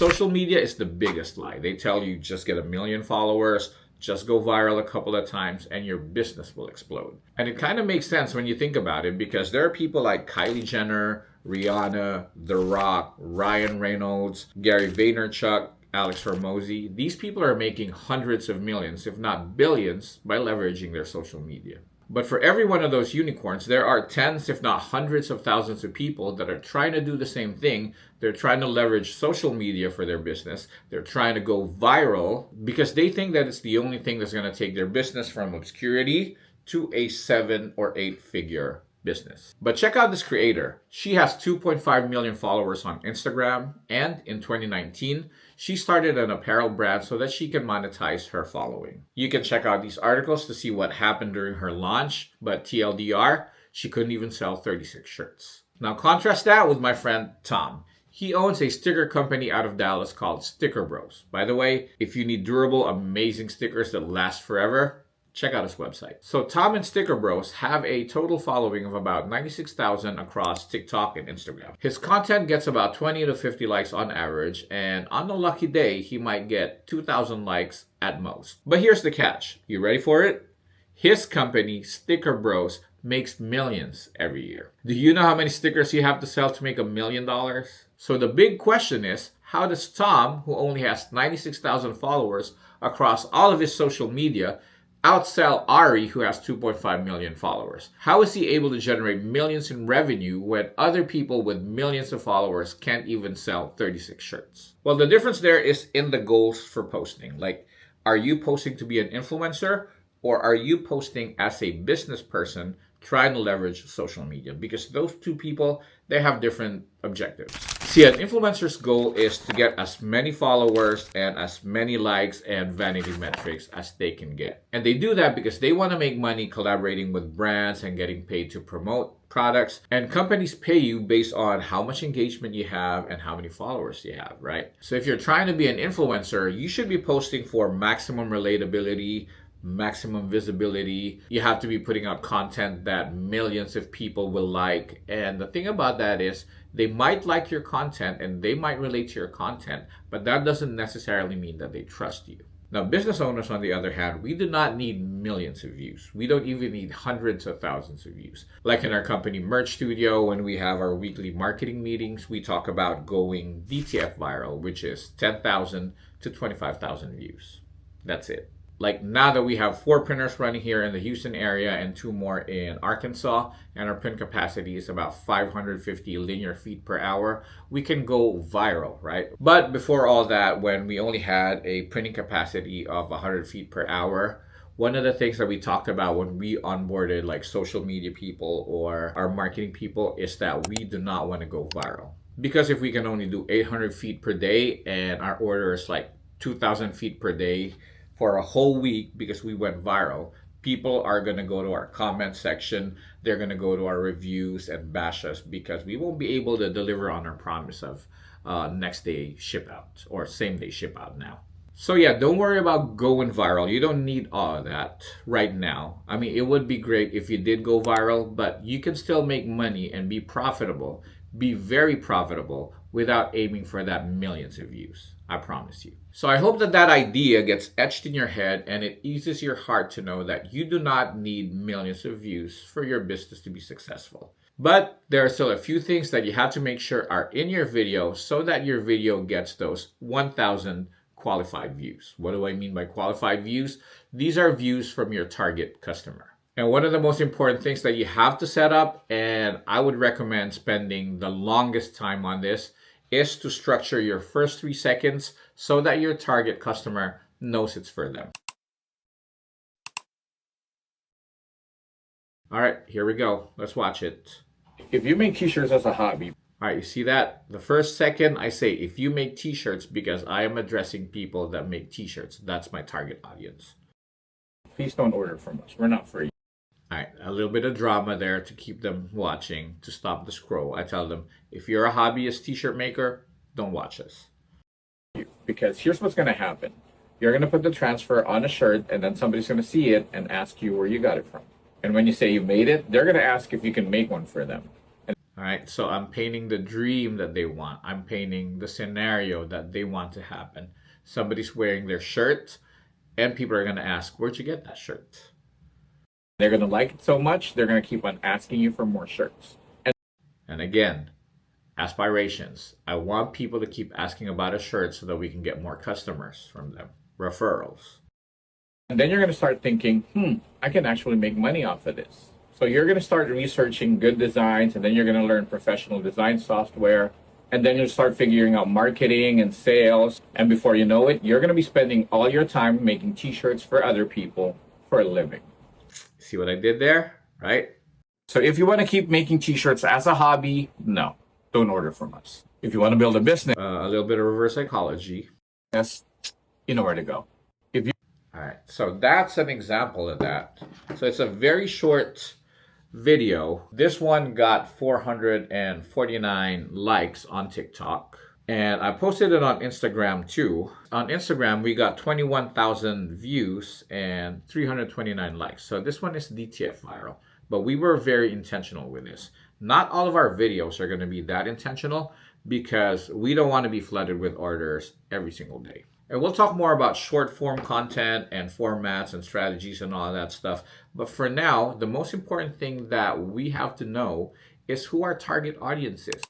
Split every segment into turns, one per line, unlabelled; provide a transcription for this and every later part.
social media is the biggest lie. They tell you just get 1 million followers, just go viral a couple of times, and your business will explode. And it kind of makes sense when you think about it, because there are people like Kylie Jenner, Rihanna, The Rock, Ryan Reynolds, Gary Vaynerchuk, Alex Hormozi. These people are making hundreds of millions, if not billions, by leveraging their social media. But for every one of those unicorns, there are tens, if not hundreds of thousands of people that are trying to do the same thing. They're trying to leverage social media for their business. They're trying to go viral because they think that it's the only thing that's going to take their business from obscurity to a 7 or 8 figure business. But check out this creator. She has 2.5 million followers on Instagram, and in 2019, she started an apparel brand so that she can monetize her following. You can check out these articles to see what happened during her launch, but TLDR, she couldn't even sell 36 shirts. Now contrast that with my friend Tom. He owns a sticker company out of Dallas called Sticker Bros. By the way, if you need durable, amazing stickers that last forever, check out his website. So Tom and Sticker Bros have a total following of about 96,000 across TikTok and Instagram. His content gets about 20 to 50 likes on average, and on a lucky day, he might get 2,000 likes at most. But here's the catch. You ready for it? His company, Sticker Bros, makes millions every year. Do you know how many stickers you have to sell to make $1 million? So the big question is, how does Tom, who only has 96,000 followers across all of his social media, outsell Ari, who has 2.5 million followers? How is he able to generate millions in revenue when other people with millions of followers can't even sell 36 shirts? Well, the difference there is in the goals for posting. Like, are you posting to be an influencer, or are you posting as a business person trying to leverage social media? Because those two people, they have different objectives. See, an influencer's goal is to get as many followers and as many likes and vanity metrics as they can get. And they do that because they want to make money collaborating with brands and getting paid to promote products. And companies pay you based on how much engagement you have and how many followers you have, right? So if you're trying to be an influencer, you should be posting for maximum relatability, maximum visibility. You have to be putting out content that millions of people will like. And the thing about that is, they might like your content and they might relate to your content, but that doesn't necessarily mean that they trust you. Now, business owners, on the other hand, we do not need millions of views. We don't even need hundreds of thousands of views. Like in our company Merch Studio, when we have our weekly marketing meetings, we talk about going DTF viral, which is 10,000 to 25,000 views. That's it. Like now that we have 4 printers running here in the Houston area and 2 more in Arkansas, and our print capacity is about 550 linear feet per hour, we can go viral, right? But before all that, when we only had a printing capacity of 100 feet per hour, one of the things that we talked about when we onboarded like social media people or our marketing people is that we do not want to go viral. Because if we can only do 800 feet per day and our order is like 2,000 feet per day, for a whole week, because we went viral, people are going to go to our comment section, they're going to go to our reviews and bash us because we won't be able to deliver on our promise of next day ship out or same day ship out now. So yeah, don't worry about going viral. You don't need all of that right now. I mean, it would be great if you did go viral, but you can still make money and be profitable, be very profitable without aiming for that millions of views. I promise you. So I hope that that idea gets etched in your head and it eases your heart to know that you do not need millions of views for your business to be successful. But there are still a few things that you have to make sure are in your video so that your video gets those 1,000 qualified views. What do I mean by qualified views? These are views from your target customer. And one of the most important things that you have to set up, and I would recommend spending the longest time on this, is to structure your first 3 seconds so that your target customer knows it's for them. All right, here we go. Let's watch it. If you make t-shirts as a hobby, all right, you see that? The first second I say, if you make t-shirts, because I am addressing people that make t-shirts, that's my target audience. Please don't order from us. We're not free. All right, a little bit of drama there to keep them watching, to stop the scroll. I tell them, if you're a hobbyist t-shirt maker, don't watch us. Because here's what's going to happen. You're going to put the transfer on a shirt, and then somebody's going to see it and ask you where you got it from. And when you say you made it, they're going to ask if you can make one for them. All All right, so I'm painting the dream that they want. I'm painting the scenario that they want to happen. Somebody's wearing their shirt, and people are going to ask, where'd you get that shirt? They're going to like it so much, they're going to keep on asking you for more shirts. And again, aspirations. I want people to keep asking about a shirt so that we can get more customers from them, referrals. And then you're going to start thinking, I can actually make money off of this. So you're going to start researching good designs, and then you're going to learn professional design software, and then you'll start figuring out marketing and sales. And before you know it, you're going to be spending all your time making t-shirts for other people for a living. See what I did there, right? So if you want to keep making t-shirts as a hobby, no, don't order from us. If you want to build a business, a little bit of reverse psychology, yes, you know where to go. All right, so that's an example of that. So it's a very short video. This one got 449 likes on TikTok. And I posted it on Instagram too. On Instagram, we got 21,000 views and 329 likes. So this one is DTF viral. But we were very intentional with this. Not all of our videos are going to be that intentional because we don't want to be flooded with orders every single day. And we'll talk more about short form content and formats and strategies and all that stuff. But for now, the most important thing that we have to know is who our target audience is.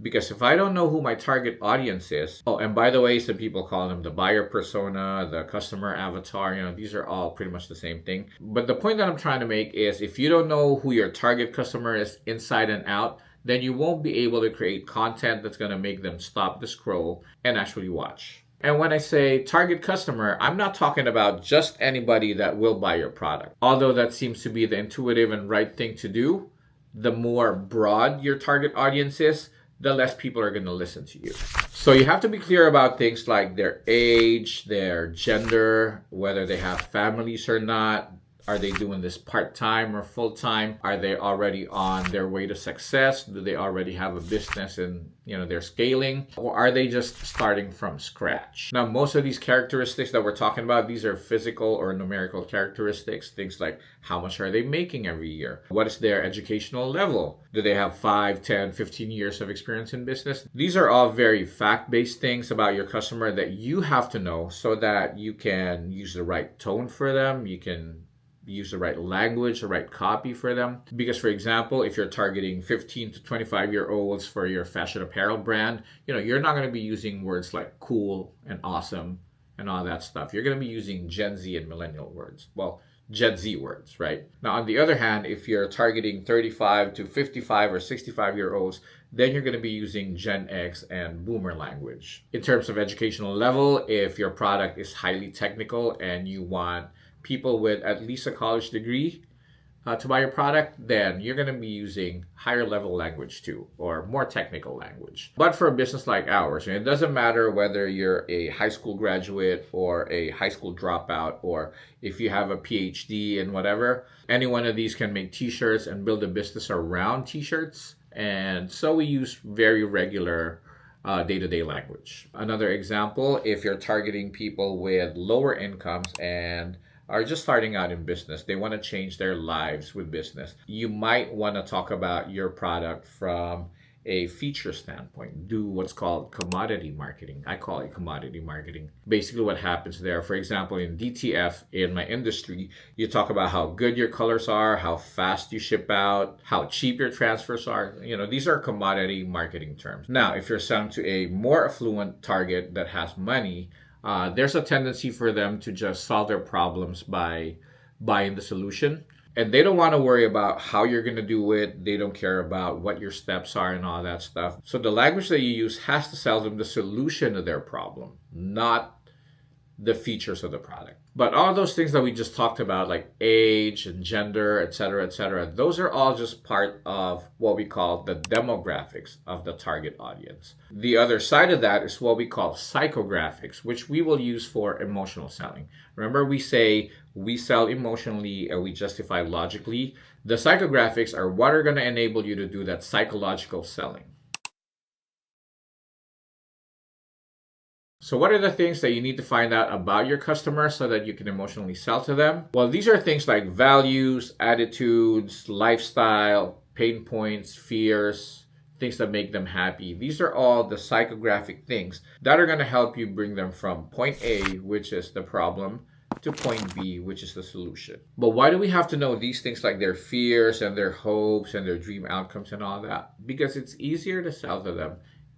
Because if I don't know who my target audience is, oh, and by the way, some people call them the buyer persona, the customer avatar, these are all pretty much the same thing. But the point that I'm trying to make is if you don't know who your target customer is inside and out, then you won't be able to create content that's going to make them stop the scroll and actually watch. And when I say target customer, I'm not talking about just anybody that will buy your product. Although that seems to be the intuitive and right thing to do, the more broad your target audience is, the less people are going to listen to you. So you have to be clear about things like their age, their gender, whether they have families or not. Are they doing this part-time or full-time? Are they already on their way to success? Do they already have a business and they're scaling? Or are they just starting from scratch? Now, most of these characteristics that we're talking about, these are physical or numerical characteristics. Things like how much are they making every year? What is their educational level? Do they have 5, 10, 15 years of experience in business? These are all very fact-based things about your customer that you have to know so that you can use the right tone for them. You can use the right language, the right copy for them. Because for example, if you're targeting 15 to 25-year-olds for your fashion apparel brand, you're not going to be using words like cool and awesome and all that stuff. You're going to be using Gen Z and millennial words. Well, Gen Z words, right? Now, on the other hand, if you're targeting 35 to 55 or 65-year-olds, then you're going to be using Gen X and boomer language. In terms of educational level, if your product is highly technical and you want people with at least a college degree to buy your product, then you're going to be using higher level language too, or more technical language. But for a business like ours, it doesn't matter whether you're a high school graduate or a high school dropout, or if you have a PhD in whatever, any one of these can make t-shirts and build a business around t-shirts. And so we use very regular day-to-day language. Another example, if you're targeting people with lower incomes and are just starting out in business, they want to change their lives with business, you might want to talk about your product from a feature standpoint. Do what's called commodity marketing. I call it commodity marketing. Basically what happens there, for example, in DTF, in my industry, you talk about how good your colors are, how fast you ship out, how cheap your transfers are. These are commodity marketing terms. Now, if you're selling to a more affluent target that has money, there's a tendency for them to just solve their problems by buying the solution. And they don't want to worry about how you're going to do it. They don't care about what your steps are and all that stuff. So the language that you use has to sell them the solution to their problem, not the features of the product. But all those things that we just talked about, like age and gender, etc., those are all just part of what we call the demographics of the target audience. The other side of that is what we call psychographics, which we will use for emotional selling. Remember, we say we sell emotionally and we justify logically. The psychographics are what are going to enable you to do that psychological selling. So what are the things that you need to find out about your customer so that you can emotionally sell to them? Well, these are things like values, attitudes, lifestyle, pain points, fears, things that make them happy. These are all the psychographic things that are going to help you bring them from point A, which is the problem, to point B, which is the solution. But why do we have to know these things like their fears and their hopes and their dream outcomes and all that? Because it's easier to sell to them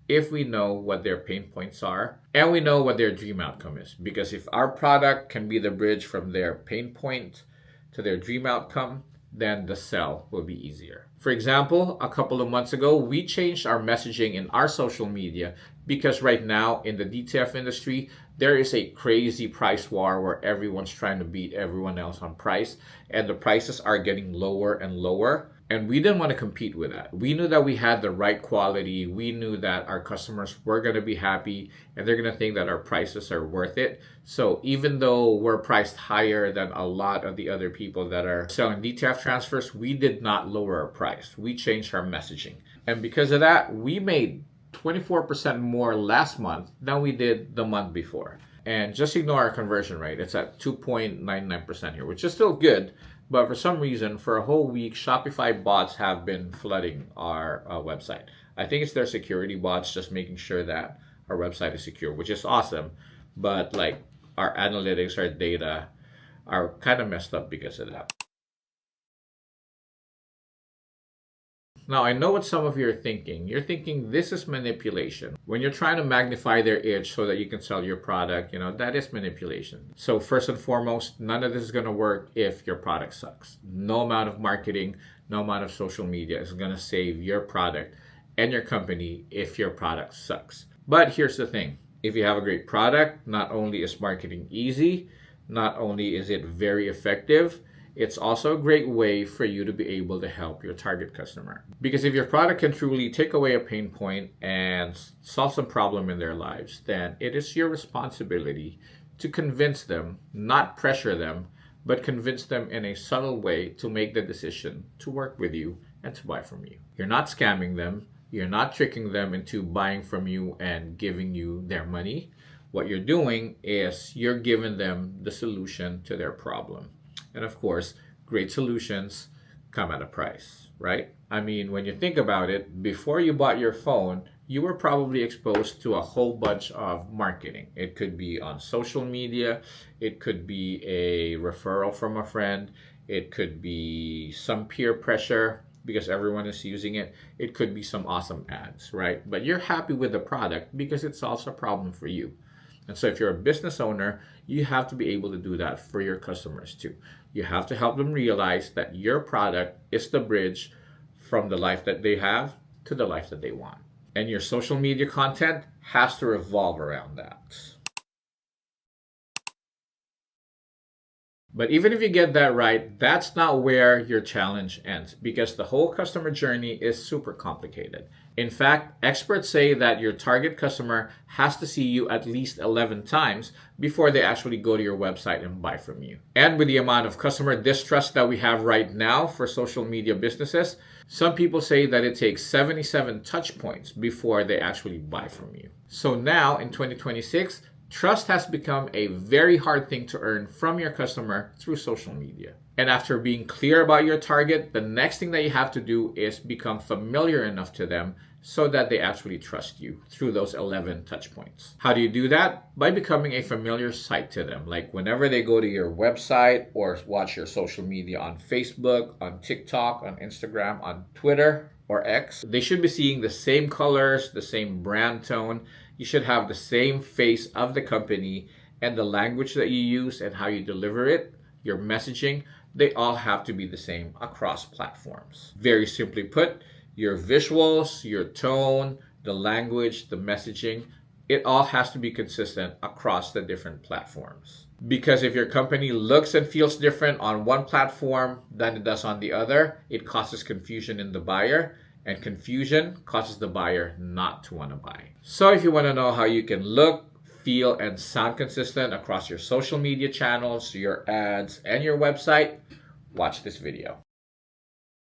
if we know what their pain points are and we know what their dream outcome is. Because if our product can be the bridge from their pain point to their dream outcome, then the sell will be easier. For example, a couple of months ago, we changed our messaging in our social media because right now in the DTF industry, there is a crazy price war where everyone's trying to beat everyone else on price, and the prices are getting lower and lower. And we didn't want to compete with that. We knew that we had the right quality. We knew that our customers were going to be happy and they're going to think that our prices are worth it. So even though we're priced higher than a lot of the other people that are selling DTF transfers, we did not lower our price. We changed our messaging. And because of that, we made 24% more last month than we did the month before. And just ignore our conversion rate. It's at 2.99% here, which is still good. But for some reason, for a whole week, Shopify bots have been flooding our website. I think it's their security bots just making sure that our website is secure, which is awesome. But like our analytics, our data are kind of messed up because of that. Now, I know what some of you are thinking. You're thinking this is manipulation. When you're trying to magnify their itch so that you can sell your product, that is manipulation. So first and foremost, none of this is going to work if your product sucks. No amount of marketing, no amount of social media is going to save your product and your company if your product sucks. But here's the thing. If you have a great product, not only is marketing easy, not only is it very effective, it's also a great way for you to be able to help your target customer. Because if your product can truly take away a pain point and solve some problem in their lives, then it is your responsibility to convince them, not pressure them, but convince them in a subtle way to make the decision to work with you and to buy from you. You're not scamming them. You're not tricking them into buying from you and giving you their money. What you're doing is you're giving them the solution to their problem. And of course, great solutions come at a price, right? I mean, when you think about it, before you bought your phone, you were probably exposed to a whole bunch of marketing. It could be on social media. It could be a referral from a friend. It could be some peer pressure because everyone is using it. It could be some awesome ads, right? But you're happy with the product because it solves a problem for you. And so if you're a business owner, you have to be able to do that for your customers too. You have to help them realize that your product is the bridge from the life that they have to the life that they want. And your social media content has to revolve around that. But even if you get that right, that's not where your challenge ends because the whole customer journey is super complicated. In fact, experts say that your target customer has to see you at least 11 times before they actually go to your website and buy from you. And with the amount of customer distrust that we have right now for social media businesses, some people say that it takes 77 touch points before they actually buy from you. So now in 2026, trust has become a very hard thing to earn from your customer through social media. And after being clear about your target, the next thing that you have to do is become familiar enough to them so that they actually trust you through those 11 touch points. How do you do that? By becoming a familiar sight to them. Like whenever they go to your website or watch your social media on Facebook, on TikTok, on Instagram, on Twitter, or X, they should be seeing the same colors, the same brand tone. You should have the same face of the company, and the language that you use and how you deliver it, your messaging, they all have to be the same across platforms. Very simply put, your visuals, your tone, the language, the messaging, it all has to be consistent across the different platforms. Because if your company looks and feels different on one platform than it does on the other, it causes confusion in the buyer, and confusion causes the buyer not to want to buy. So if you want to know how you can look, feel, and sound consistent across your social media channels, your ads, and your website, watch this video.